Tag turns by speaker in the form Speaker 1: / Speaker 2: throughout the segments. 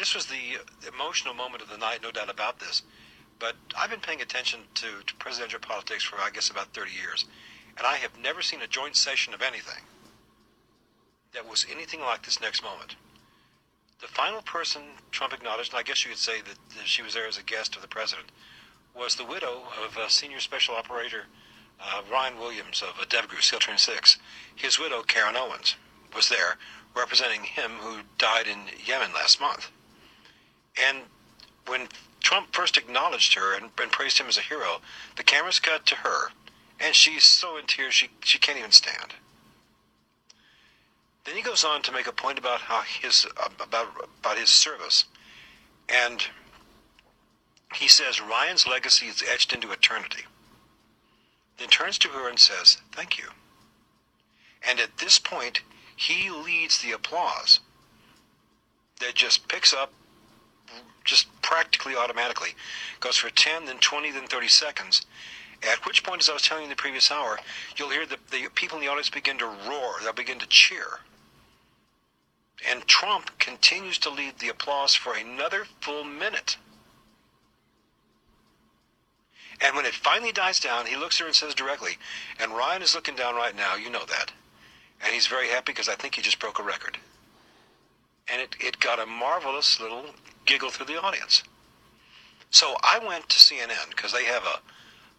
Speaker 1: this was the emotional moment of the night, no doubt about this. But I've been paying attention to presidential politics for, I guess, about 30 years. And I have never seen a joint session of anything that was anything like this next moment. The final person Trump acknowledged, and I guess you could say that she was there as a guest of the president, was the widow of Senior Special Operator Ryan Williams of DevGru, SEAL Team 6. His widow, Karen Owens, was there representing him who died in Yemen last month. And when Trump first acknowledged her and praised him as a hero, the cameras cut to her, and she's so in tears she can't even stand. Then he goes on to make a point about how about his service, and he says Ryan's legacy is etched into eternity. Then turns to her and says, "Thank you." And at this point, he leads the applause that just picks up just practically automatically. Goes for 10, then 20, then 30 seconds. At which point, as I was telling you in the previous hour, you'll hear the people in the audience begin to roar. They'll begin to cheer. And Trump continues to lead the applause for another full minute. And when it finally dies down, he looks at her and says directly, and Ryan is looking down right now, you know that. And he's very happy because I think he just broke a record. And it got a marvelous little giggle through the audience. So I went to CNN because they have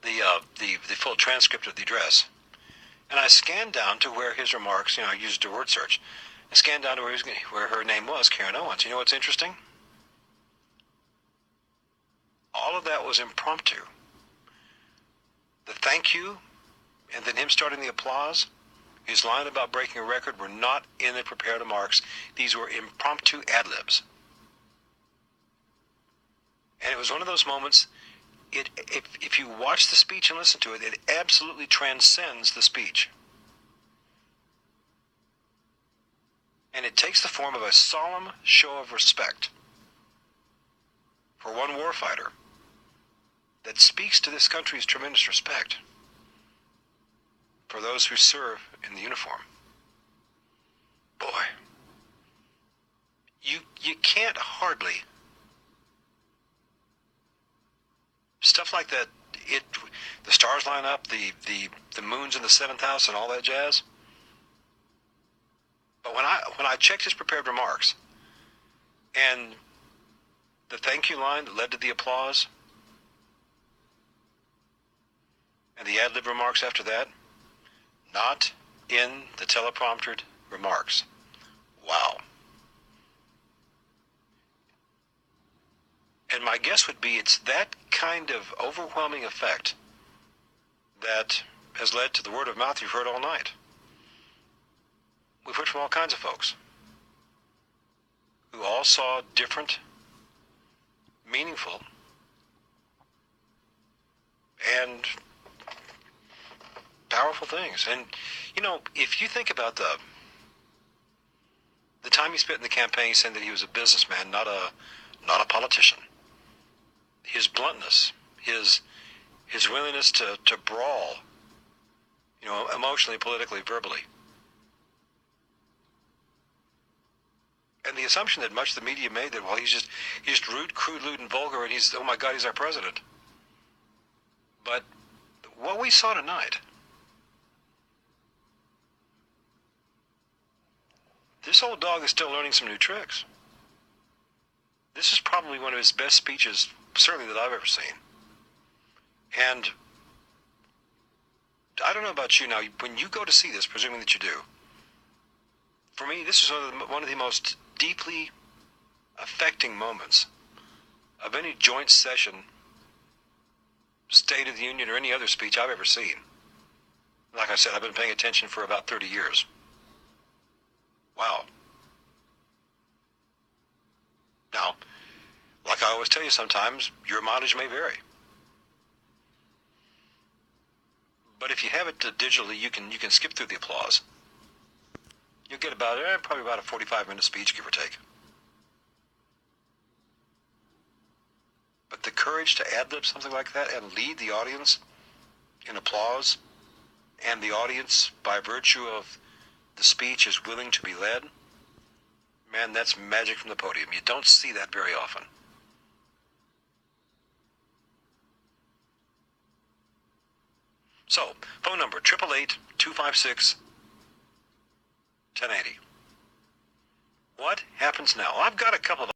Speaker 1: the full transcript of the address. And I scanned down to where his remarks, I used a word search. I scanned down to where her name was, Karen Owens. You know what's interesting? All of that was impromptu. The thank you, and then him starting the applause, his line about breaking a record were not in the prepared remarks. These were impromptu ad-libs. And it was one of those moments, if you watch the speech and listen to it, it absolutely transcends the speech. And it takes the form of a solemn show of respect for one warfighter that speaks to this country's tremendous respect for those who serve in the uniform. Boy, you can't hardly, stuff like that, the stars line up, the moon's in the seventh house and all that jazz. But when I checked his prepared remarks and the thank you line that led to the applause and the ad-lib remarks after that, not in the telepromptered remarks. Wow. And my guess would be it's that kind of overwhelming effect that has led to the word of mouth you've heard all night. We've heard from all kinds of folks who all saw different, meaningful, and powerful things. And, if you think about the time he spent in the campaign saying that he was a businessman, not a politician, his bluntness, his willingness to brawl, emotionally, politically, verbally. And the assumption that much of the media made that, he's just rude, crude, lewd, and vulgar, and oh my God, he's our president. But what we saw tonight, this old dog is still learning some new tricks. This is probably one of his best speeches, certainly that I've ever seen. And I don't know about you now, when you go to see this, presuming that you do, for me, this is one of the most deeply affecting moments of any joint session, State of the Union, or any other speech I've ever seen. Like I said, I've been paying attention for about 30 years. Wow. Now, like I always tell you sometimes, your mileage may vary. But if you have it digitally, you can skip through the applause. You'll get probably about a 45-minute speech, give or take. But the courage to ad-lib something like that and lead the audience in applause, and the audience, by virtue of the speech, is willing to be led, Man, that's magic from the podium. You don't see that very often. So, phone number 888-256-1080. What happens now? I've got a couple of